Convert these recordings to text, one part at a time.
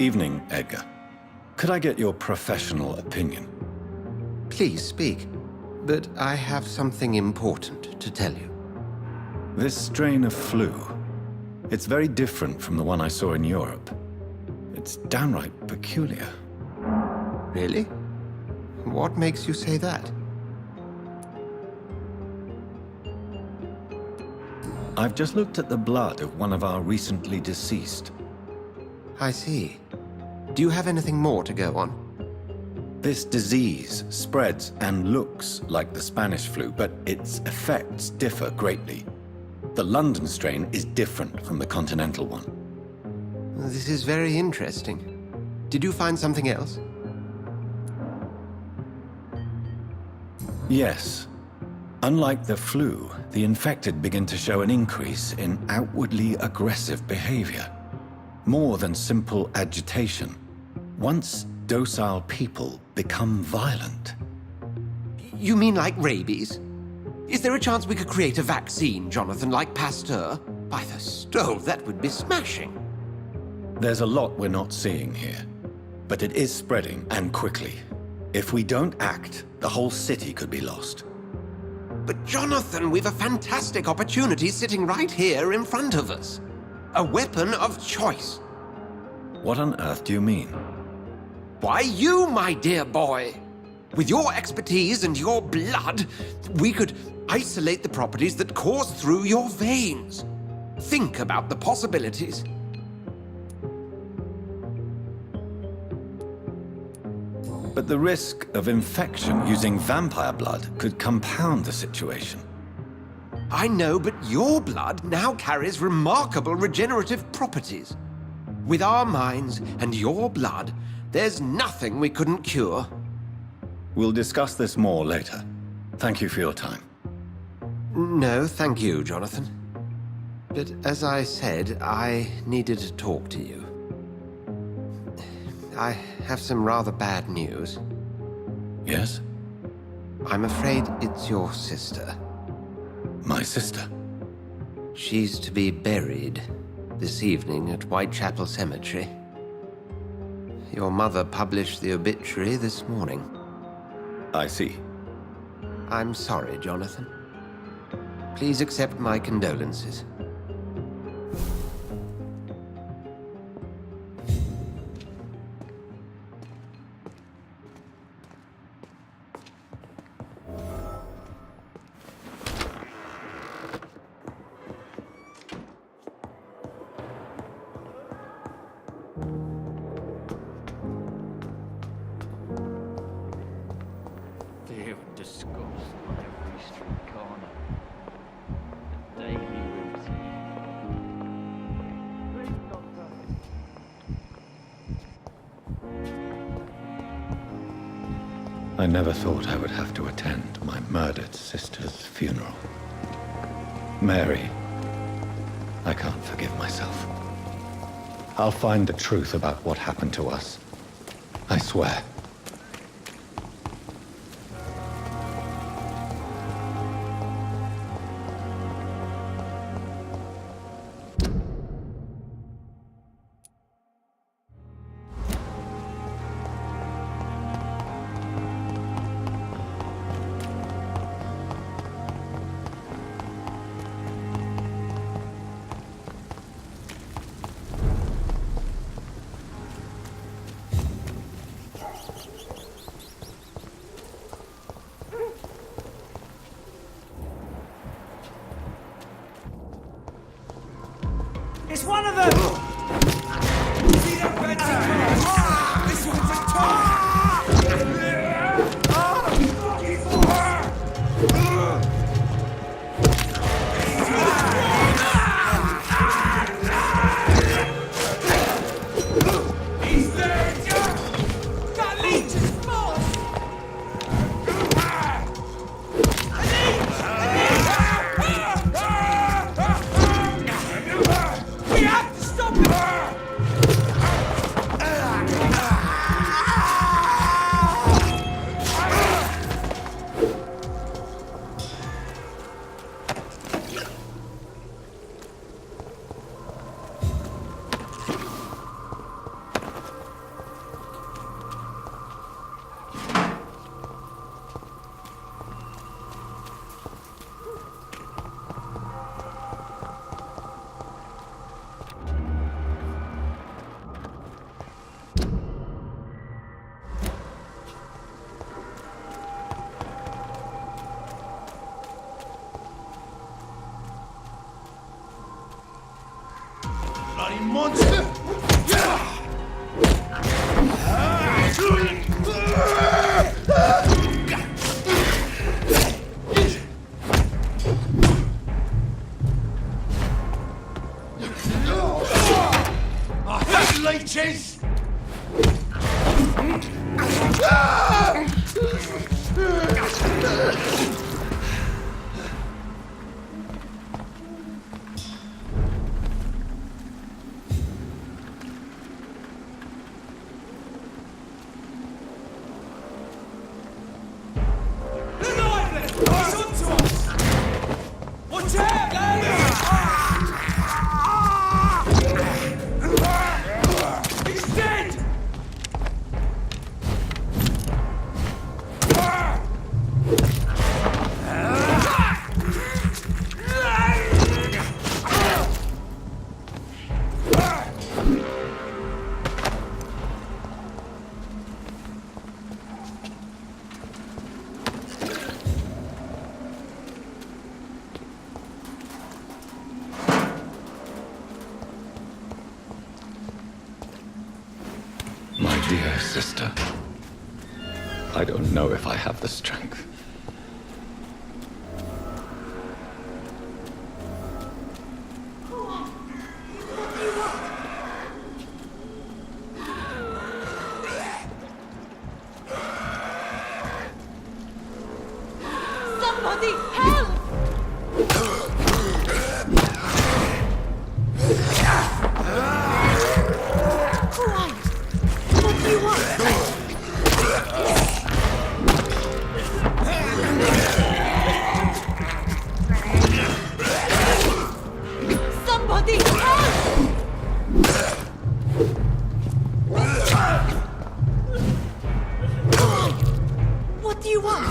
Evening, Edgar. Could I get your professional opinion? Please speak, but I have something important to tell you. This strain of flu, it's very different from the one I saw in Europe. It's downright peculiar. Really? What makes you say that? I've just looked at the blood of one of our recently deceased. I see. Do you have anything more to go on? This disease spreads and looks like the Spanish flu, but its effects differ greatly. The London strain is different from the continental one. This is very interesting. Did you find something else? Yes. Unlike the flu, the infected begin to show an increase in outwardly aggressive behavior. More than simple agitation. Once docile people become violent. You mean like rabies? Is there a chance we could create a vaccine, Jonathan, like Pasteur? By the stove, that would be smashing. There's a lot we're not seeing here. But it is spreading, and quickly. If we don't act, the whole city could be lost. But Jonathan, we've a fantastic opportunity sitting right here in front of us. A weapon of choice. What on earth do you mean? Why, you, my dear boy. With your expertise and your blood, we could isolate the properties that course through your veins. Think about the possibilities. But the risk of infection using vampire blood could compound the situation. I know, but your blood now carries remarkable regenerative properties. With our minds and your blood, there's nothing we couldn't cure. We'll discuss this more later. Thank you for your time. No, thank you, Jonathan. But as I said, I needed to talk to you. I have some rather bad news. Yes? I'm afraid it's your sister. My sister? She's to be buried this evening at Whitechapel Cemetery. Your mother published the obituary this morning. I see. I'm sorry, Jonathan. Please accept my condolences. They would discuss on every street corner. The daily routine. I never thought I would have to attend my murdered sister's funeral. Mary, I can't forgive myself. I'll find the truth about what happened to us. I swear. It's one of them! See that red This one's a top! He's there, Jack! That leech is small! We have to stop leeches! My dear sister, I don't know if I have the strength. Somebody help! Somebody help! What do you want?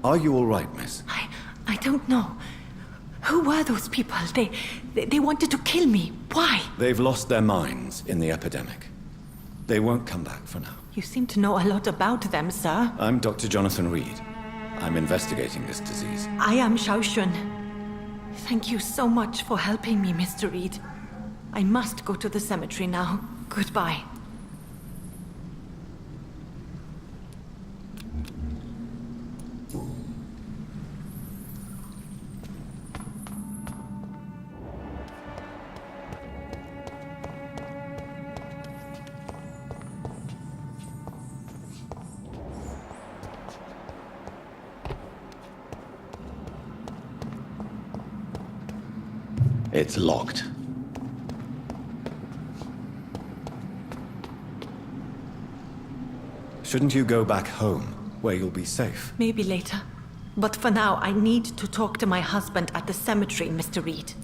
Are you all right, miss? I don't know. Who were those people? They wanted to kill me. Why? They've lost their minds in the epidemic. They won't come back for now. You seem to know a lot about them, sir. I'm Dr. Jonathan Reed. I'm investigating this disease. I am Xiaoxun. Thank you so much for helping me, Mr. Reed. I must go to the cemetery now. Goodbye. It's locked. Shouldn't you go back home, where you'll be safe? Maybe later. But for now, I need to talk to my husband at the cemetery, Mr. Reed.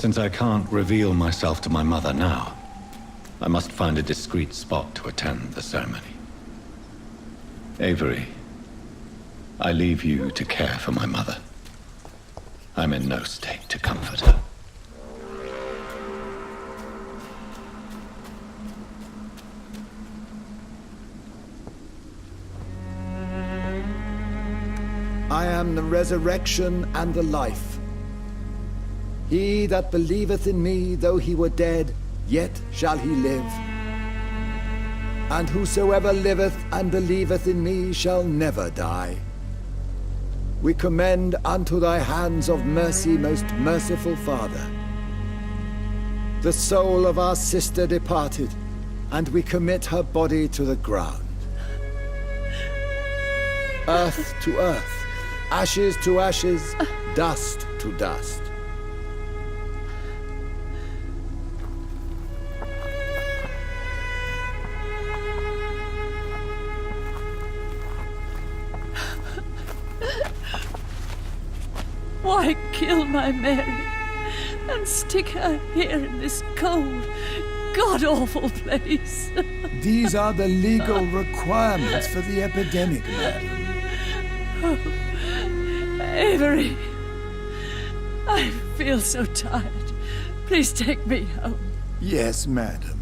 Since I can't reveal myself to my mother now, I must find a discreet spot to attend the ceremony. Avery, I leave you to care for my mother. I'm in no state to comfort her. I am the resurrection and the life. He that believeth in me, though he were dead, yet shall he live. And whosoever liveth and believeth in me shall never die. We commend unto thy hands of mercy, most merciful Father, the soul of our sister departed, and we commit her body to the ground. Earth to earth, ashes to ashes, dust to dust. Why kill my Mary and stick her here in this cold, god-awful place? These are the legal requirements for the epidemic, madam. Avery, I feel so tired. Please take me home. Yes, madam.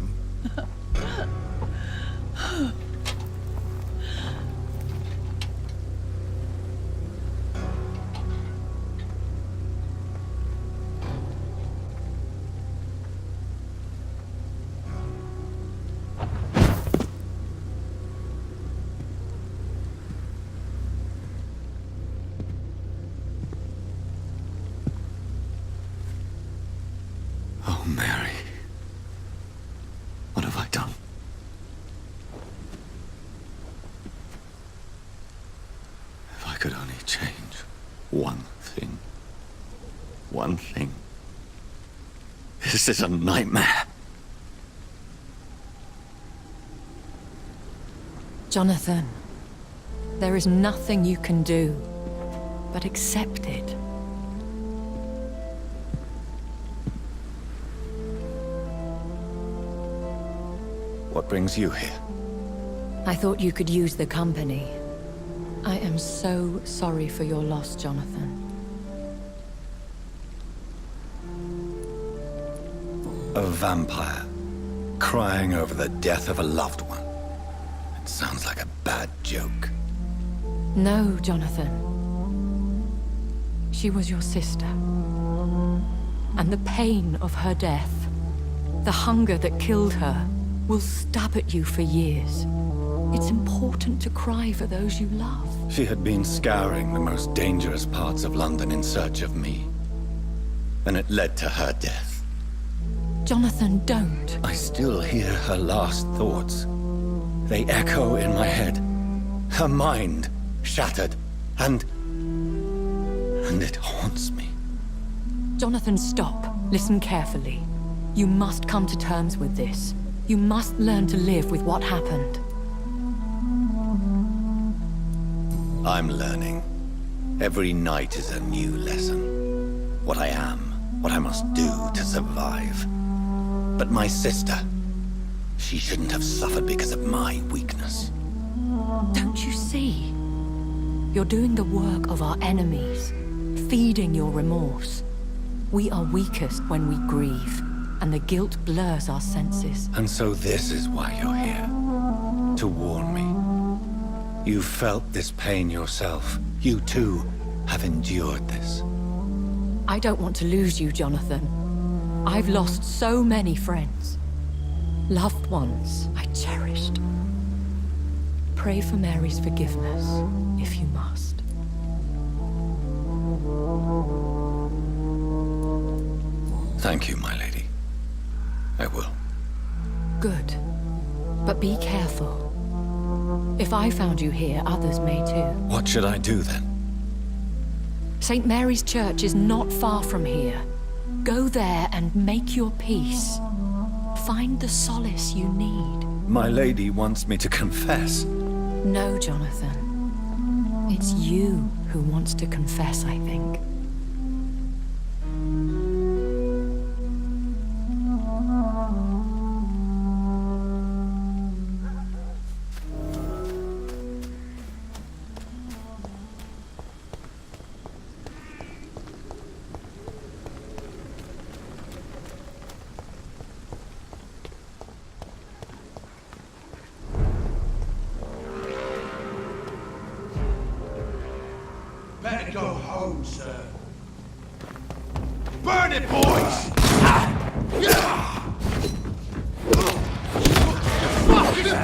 Oh, Mary. What have I done? If I could only change one thing. One thing. This is a nightmare. Jonathan, there is nothing you can do but accept it. What brings you here? I thought you could use the company. I am so sorry for your loss, Jonathan. A vampire, crying over the death of a loved one. It sounds like a bad joke. No, Jonathan. She was your sister. And the pain of her death, the hunger that killed her, will stab at you for years. It's important to cry for those you love. She had been scouring the most dangerous parts of London in search of me. And it led to her death. Jonathan, don't. I still hear her last thoughts. They echo in my head. Her mind shattered, and it haunts me. Jonathan, stop. Listen carefully. You must come to terms with this. You must learn to live with what happened. I'm learning. Every night is a new lesson. What I am, what I must do to survive. But my sister, she shouldn't have suffered because of my weakness. Don't you see? You're doing the work of our enemies, feeding your remorse. We are weakest when we grieve, and the guilt blurs our senses. And so this is why you're here. To warn me. You've felt this pain yourself. You too have endured this. I don't want to lose you, Jonathan. I've lost so many friends. Loved ones I cherished. Pray for Mary's forgiveness, if you must. Thank you, my lady. I will. Good. But be careful. If I found you here, others may too. What should I do then? St. Mary's Church is not far from here. Go there and make your peace. Find the solace you need. My lady wants me to confess. No, Jonathan. It's you who wants to confess, I think. Better go home, sir. Burn it, boys! Fucking it,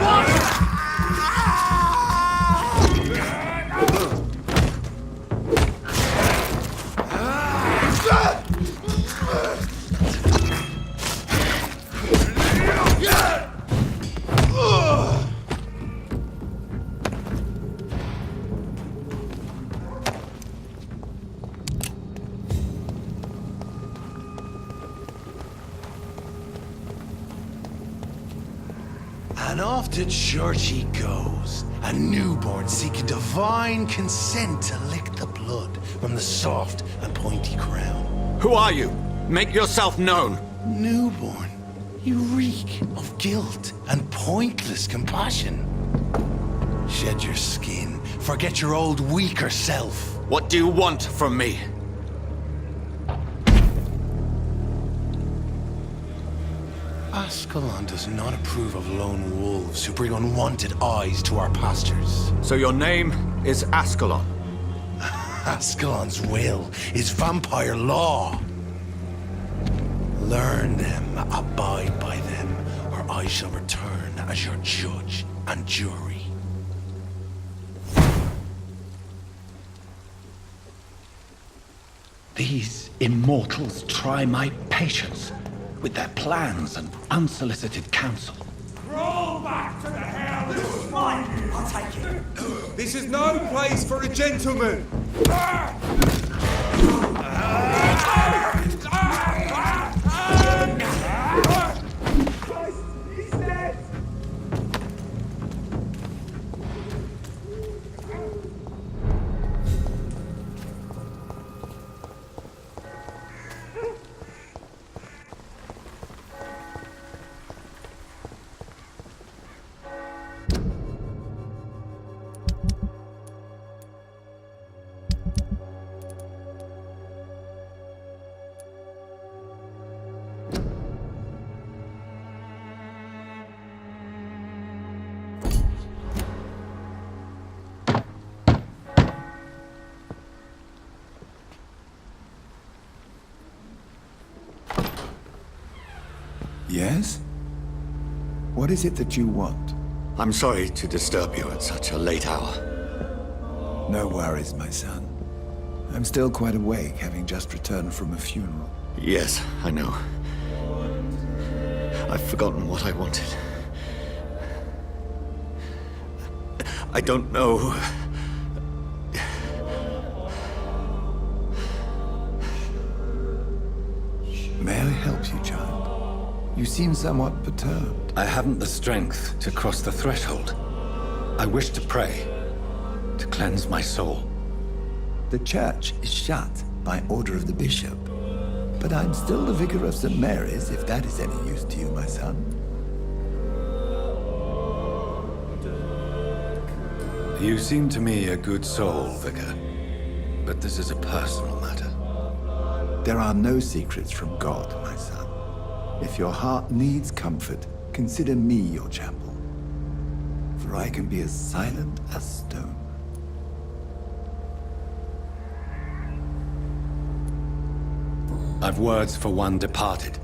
And off to church he goes, a newborn seeking divine consent to lick the blood from the soft and pointy crown. Who are you? Make yourself known. Newborn, you reek of guilt and pointless compassion. Shed your skin, forget your old weaker self. What do you want from me? Ascalon does not approve of lone wolves who bring unwanted eyes to our pastures. So your name is Ascalon? Ascalon's will is vampire law. Learn them, abide by them, or I shall return as your judge and jury. These immortals try my patience with their plans and unsolicited counsel. Roll back to the hell! This is mine! I'll take it! This is no place for a gentleman! He's dead! Yes? What is it that you want? I'm sorry to disturb you at such a late hour. No worries, my son. I'm still quite awake, having just returned from a funeral. Yes, I know. I've forgotten what I wanted. I don't know. May I help you, child? You seem somewhat perturbed. I haven't the strength to cross the threshold. I wish to pray, to cleanse my soul. The church is shut by order of the bishop. But I'm still the vicar of St. Mary's, if that is any use to you, my son. You seem to me a good soul, Vicar. But this is a personal matter. There are no secrets from God, my son. If your heart needs comfort, consider me your chapel. For I can be as silent as stone. I've words for one departed.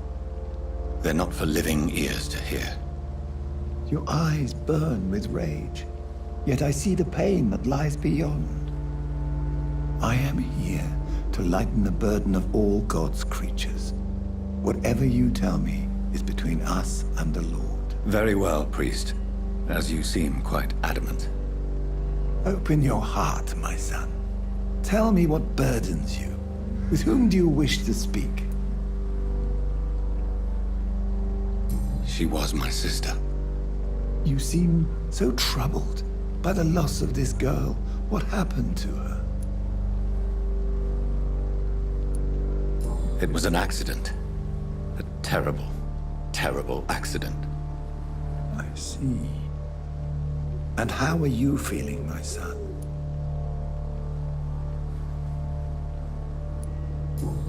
They're not for living ears to hear. Your eyes burn with rage, yet I see the pain that lies beyond. I am here to lighten the burden of all God's creatures. Whatever you tell me is between us and the Lord. Very well, priest. As you seem quite adamant. Open your heart, my son. Tell me what burdens you. With whom do you wish to speak? She was my sister. You seem so troubled by the loss of this girl. What happened to her? It was an accident. Terrible, terrible accident. I see. And how are you feeling, my son?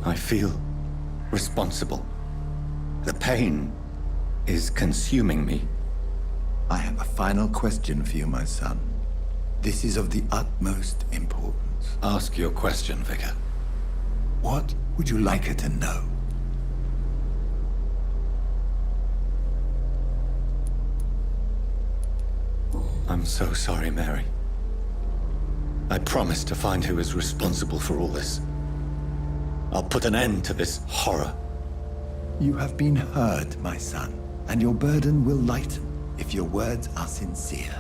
I feel responsible. The pain is consuming me. I have a final question for you, my son. This is of the utmost importance. Ask your question, Vicar. What would you like her to know? I'm so sorry, Mary. I promise to find who is responsible for all this. I'll put an end to this horror. You have been heard, my son, and your burden will lighten if your words are sincere.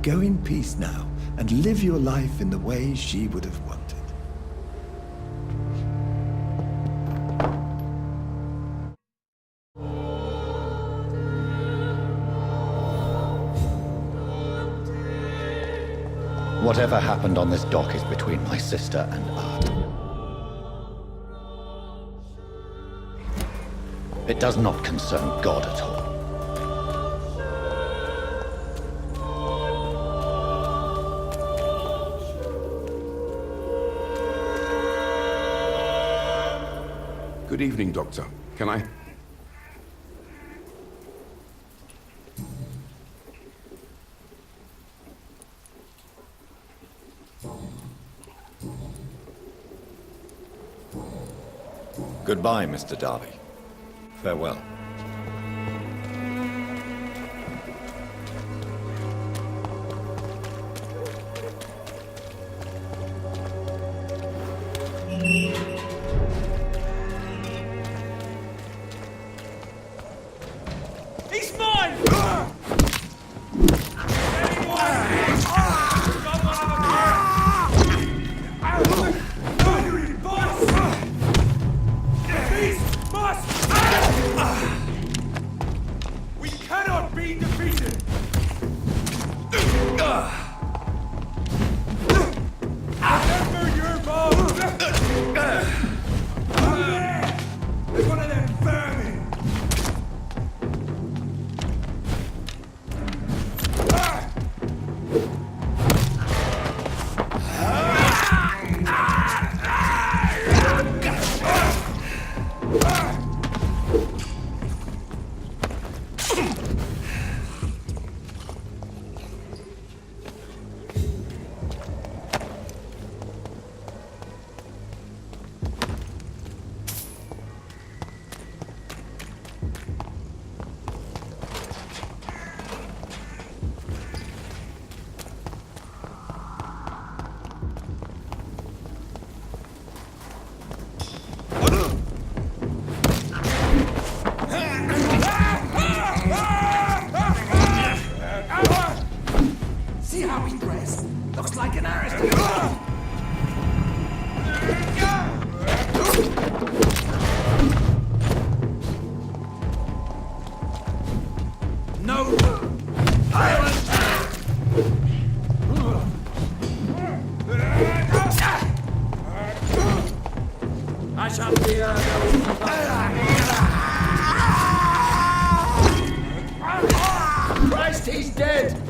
Go in peace now, and live your life in the way she would have wanted. Whatever happened on this dock is between my sister and I. It does not concern God at all. Good evening, Doctor. Can I? Goodbye, Mr. Darby. Farewell. He's mine! We cannot be defeated! Remember your bones! Over there! There's one of them vermin! See how he's dressed? Looks like an aristocrat. No violence! I shall fear no... Christ, he's dead!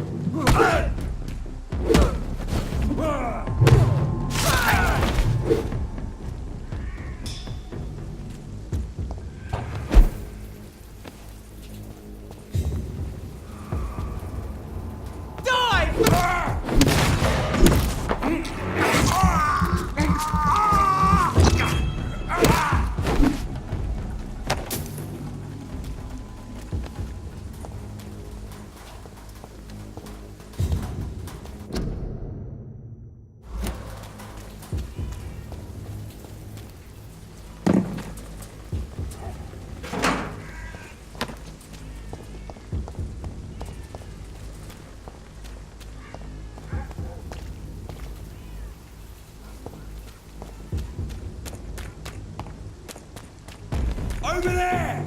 Over there!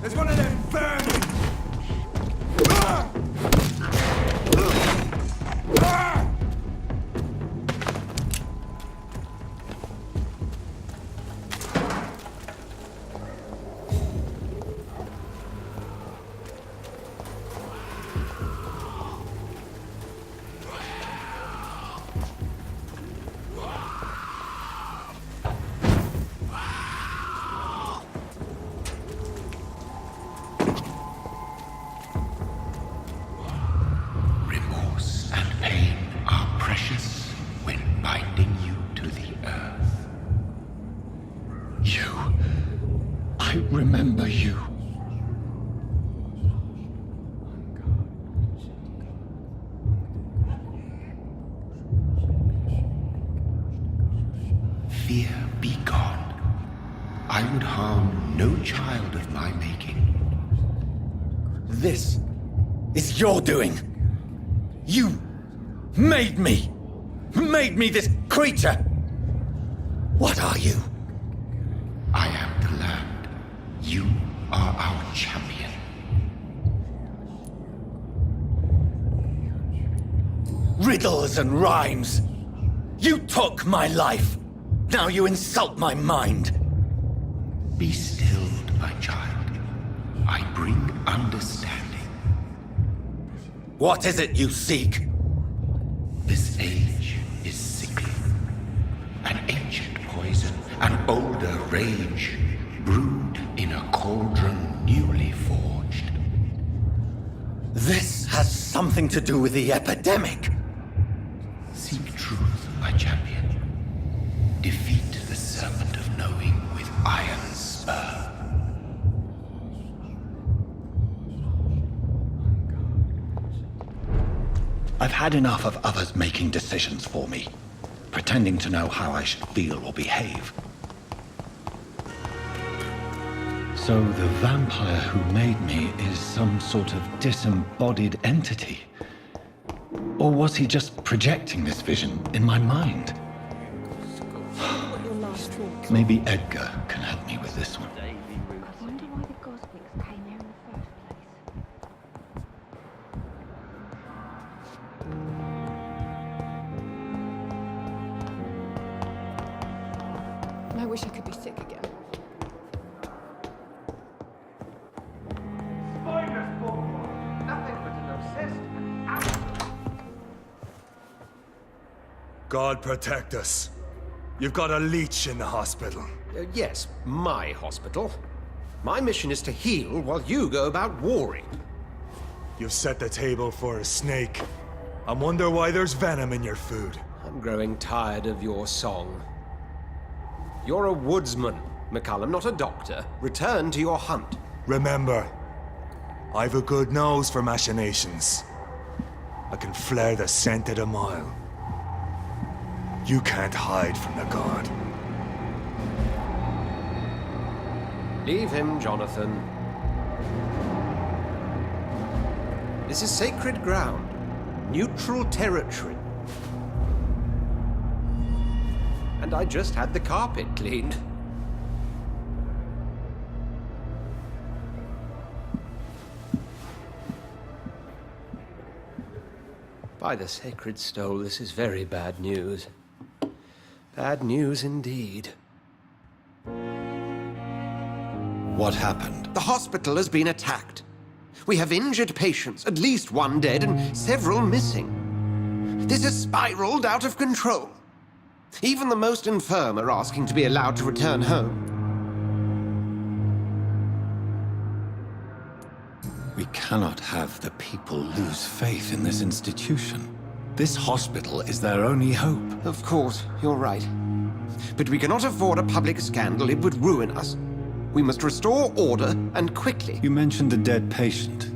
There's one of them vermin! fear be gone. I would harm no child of my making. This is your doing. You made me. Made me this creature. What are you? I am the land. You are our champion. Riddles and rhymes. You took my life. Now you insult my mind. Be stilled, my child. I bring understanding. What is it you seek? This age is sickly. An ancient poison, an older rage, brewed in a cauldron newly forged. This has something to do with the epidemic. Seek truth, my champion. Defeat the serpent of knowing with iron spur. I've had enough of others making decisions for me, pretending to know how I should feel or behave. So the vampire who made me is some sort of disembodied entity? Or was he just projecting this vision in my mind? Maybe Edgar can help me with this one. I wonder why the Goswicks came here in the first place. I wish I could be sick again. God protect us. You've got a leech in the hospital. Yes, my hospital. My mission is to heal while you go about warring. You've set the table for a snake. I wonder why there's venom in your food. I'm growing tired of your song. You're a woodsman, McCullum, not a doctor. Return to your hunt. Remember, I've a good nose for machinations. I can flare the scent at a mile. You can't hide from the god. Leave him, Jonathan. This is sacred ground. Neutral territory. And I just had the carpet cleaned. By the sacred stole, this is very bad news. Bad news indeed. What happened? The hospital has been attacked. We have injured patients, at least one dead and several missing. This has spiraled out of control. Even the most infirm are asking to be allowed to return home. We cannot have the people lose faith in this institution. This hospital is their only hope. Of course, you're right. But we cannot afford a public scandal. It would ruin us. We must restore order, and quickly. You mentioned a dead patient.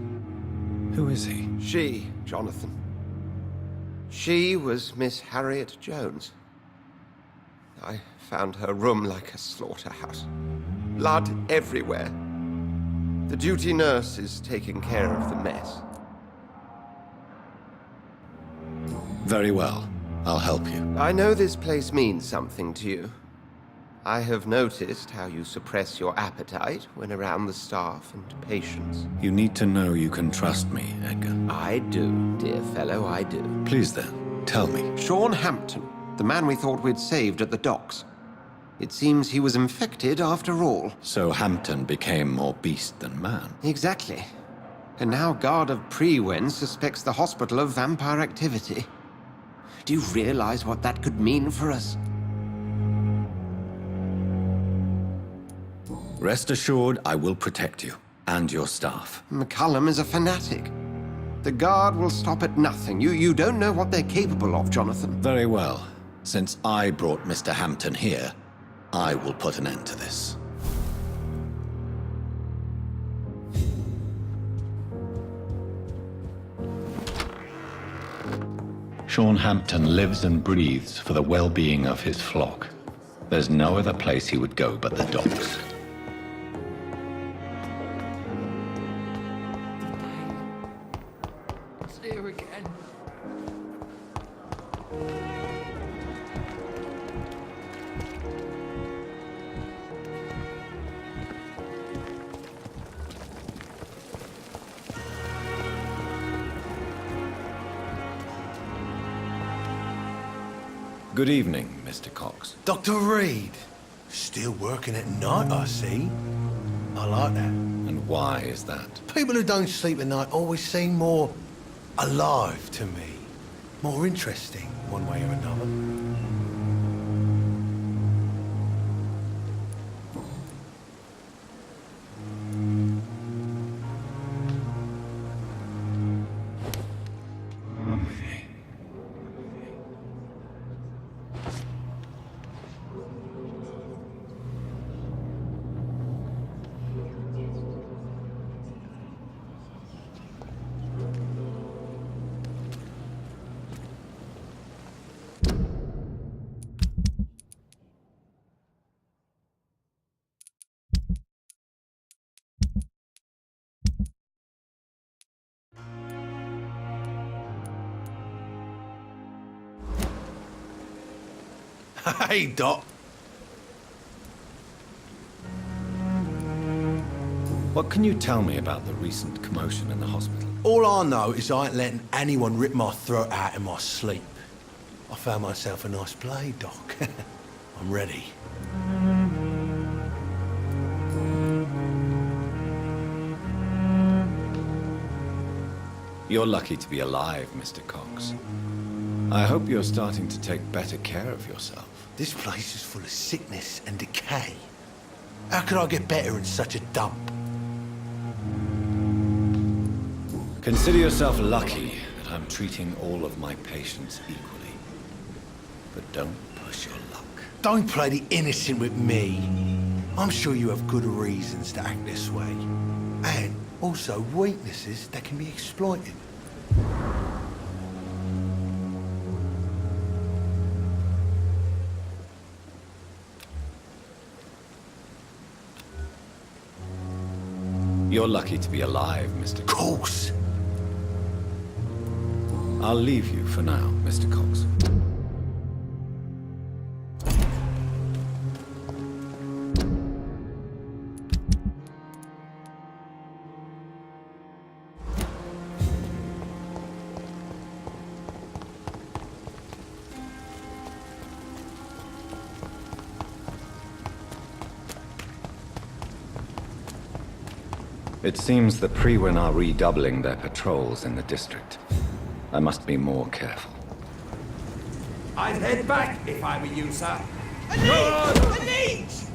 Who is he? She, Jonathan. She was Miss Harriet Jones. I found her room like a slaughterhouse. Blood everywhere. The duty nurse is taking care of the mess. Very well. I'll help you. I know this place means something to you. I have noticed how you suppress your appetite when around the staff and patients. You need to know you can trust me, Edgar. I do, dear fellow, I do. Please then, tell me. Sean Hampton, the man we thought we'd saved at the docks. It seems he was infected after all. So Hampton became more beast than man. Exactly. And now Guard of Prewen suspects the hospital of vampire activity. Do you realize what that could mean for us? Rest assured, I will protect you and your staff. McCullum is a fanatic. The Guard will stop at nothing. You don't know what they're capable of, Jonathan. Very well. Since I brought Mr. Hampton here, I will put an end to this. Sean Hampton lives and breathes for the well-being of his flock. There's no other place he would go but the docks. It's here again. Good evening, Mr. Cox. Dr. Reed. Still working at night, I see. I like that. And why is that? People who don't sleep at night always seem more alive to me. More interesting, one way or another. Hey, Doc. What can you tell me about the recent commotion in the hospital? All I know is I ain't letting anyone rip my throat out in my sleep. I found myself a nice blade, Doc. I'm ready. You're lucky to be alive, Mr. Cox. I hope you're starting to take better care of yourself. This place is full of sickness and decay. How could I get better in such a dump? Consider yourself lucky that I'm treating all of my patients equally. But don't push your luck. Don't play the innocent with me. I'm sure you have good reasons to act this way. And also weaknesses that can be exploited. You're lucky to be alive, Mr. Cox. Course. I'll leave you for now, Mr. Cox. It seems the Frewen are redoubling their patrols in the district. I must be more careful. I'd head back if I were you, sir. A leech!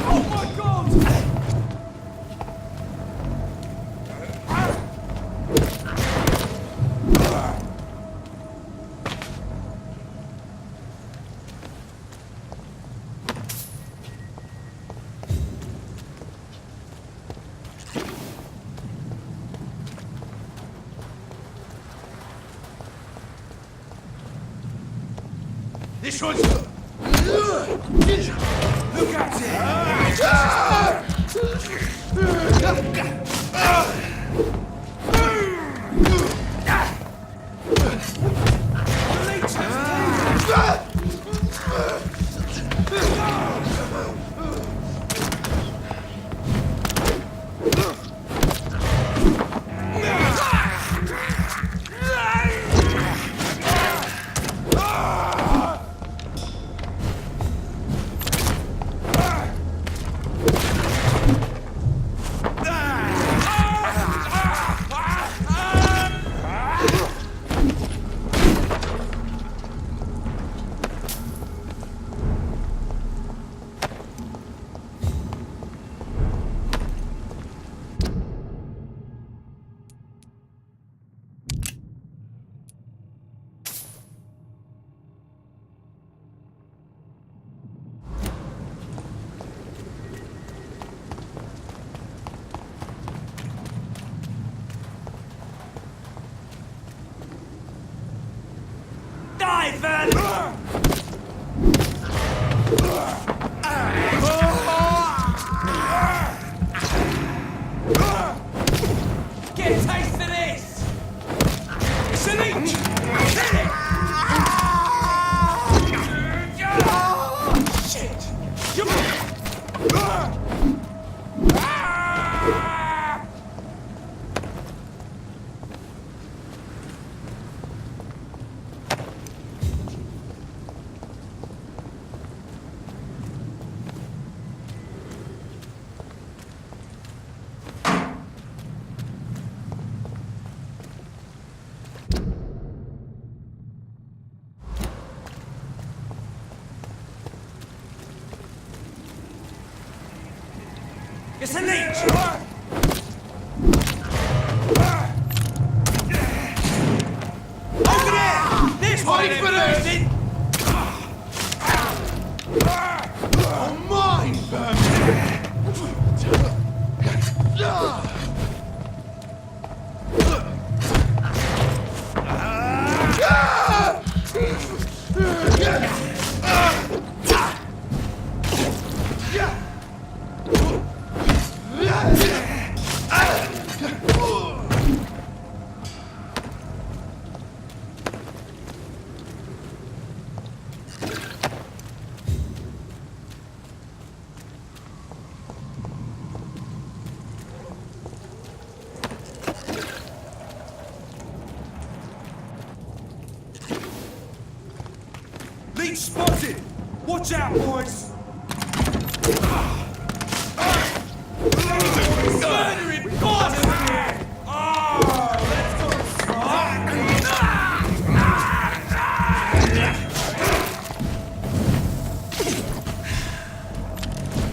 Oh my God! This one's... Look at Die, Vern! Get a taste of this! It's an inch! Hit it! Shit! It's a leech! Over there! This one ain't bursting! Oh, mine, Leech spotted! Watch out, boys! Murdering bastard! Oh, let's go smart!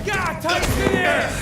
God, taste of this!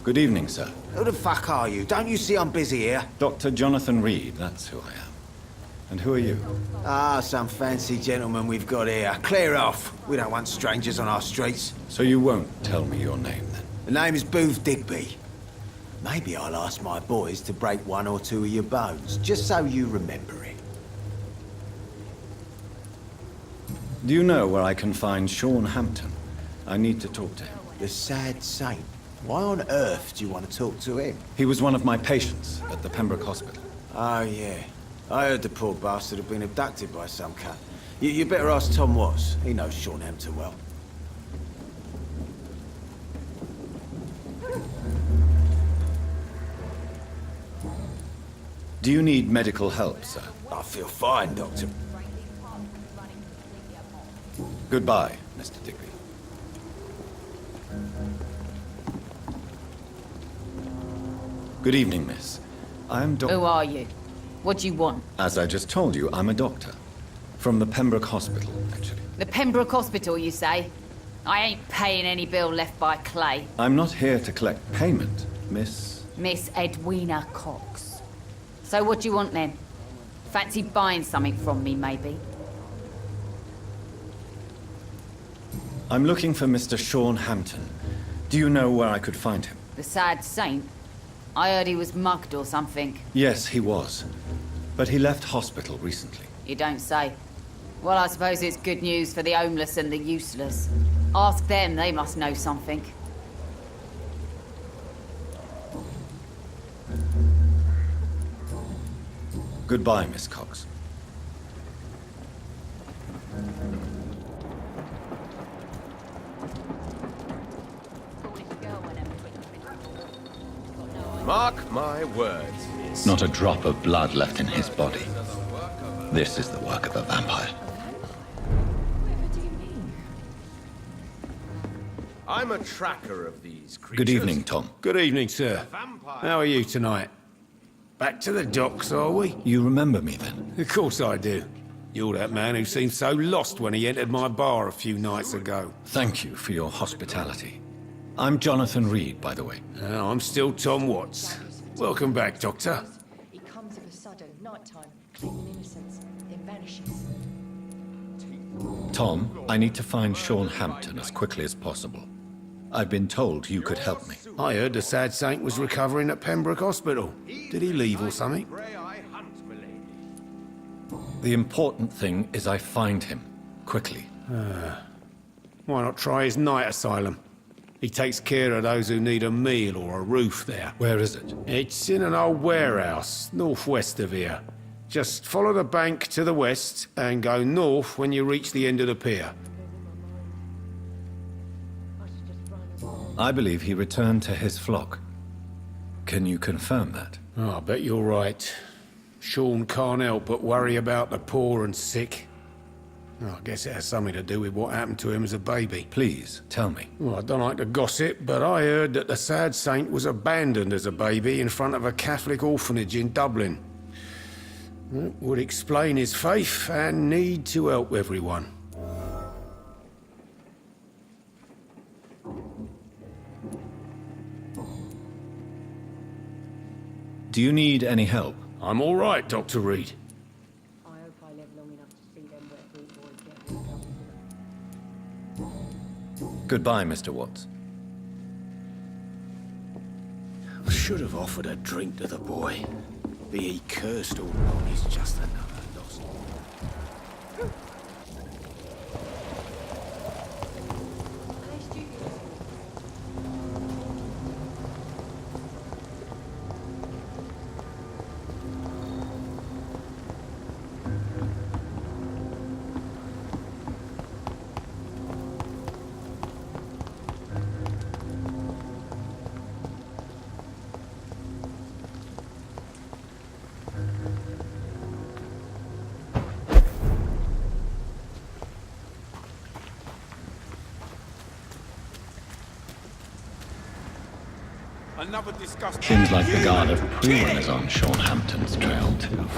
Good evening, sir. Who the fuck are you? Don't you see I'm busy here? Dr. Jonathan Reed, that's who I am. And who are you? Ah, some fancy gentleman we've got here. Clear off. We don't want strangers on our streets. So you won't tell me your name, then? The name is Booth Digby. Maybe I'll ask my boys to break one or two of your bones, just so you remember it. Do you know where I can find Sean Hampton? I need to talk to him. The sad saint. Why on earth do you want to talk to him? He was one of my patients at the Pembroke Hospital. Oh, yeah. I heard the poor bastard had been abducted by some cunt. You better ask Tom Watts. He knows Sean Hampton well. Do you need medical help, sir? I feel fine, Doctor. Goodbye, Mr. Digby. Good evening, miss. I'm Dr. Who are you? What do you want? As I just told you, I'm a doctor. From the Pembroke Hospital, actually. The Pembroke Hospital, you say? I ain't paying any bill left by Clay. I'm not here to collect payment, Miss... Miss Edwina Cox. So what do you want then? Fancy buying something from me, maybe? I'm looking for Mr. Sean Hampton. Do you know where I could find him? The sad saint? I heard he was mugged or something. Yes, he was. But he left hospital recently. You don't say. Well, I suppose it's good news for the homeless and the useless. Ask them, they must know something. Goodbye, Miss Cox. Mark my words, miss. Not a drop of blood left in his body. This is the work of a vampire. I'm a tracker of these creatures. Good evening, Tom. Good evening, sir. How are you tonight? Back to the docks, are we? You remember me then? Of course I do. You're that man who seemed so lost when he entered my bar a few nights ago. Thank you for your hospitality. I'm Jonathan Reed, by the way. I'm still Tom Watts. Welcome back, Doctor. It comes of a sudden, nighttime, claiming innocence, then vanishes. Tom, I need to find Sean Hampton as quickly as possible. I've been told you could help me. I heard the sad saint was recovering at Pembroke Hospital. Did he leave or something? The important thing is I find him, quickly. Why not try his night asylum? He takes care of those who need a meal or a roof there. Where is it? It's in an old warehouse, northwest of here. Just follow the bank to the west and go north when you reach the end of the pier. I believe he returned to his flock. Can you confirm that? Oh, I bet you're right. Sean can't help but worry about the poor and sick. Oh, I guess it has something to do with what happened to him as a baby. Please, tell me. Well, I don't like to gossip, but I heard that the sad saint was abandoned as a baby in front of a Catholic orphanage in Dublin. It would explain his faith and need to help everyone. Do you need any help? I'm all right, Dr. Reed. I hope I live long enough to see them wet boot boys get Goodbye, Mr. Watts. I should have offered a drink to the boy. Be he cursed or wrong, he's just another lost. Another disgusting... Seems like the guard of Pruen is on Sean Hampton's trail, too.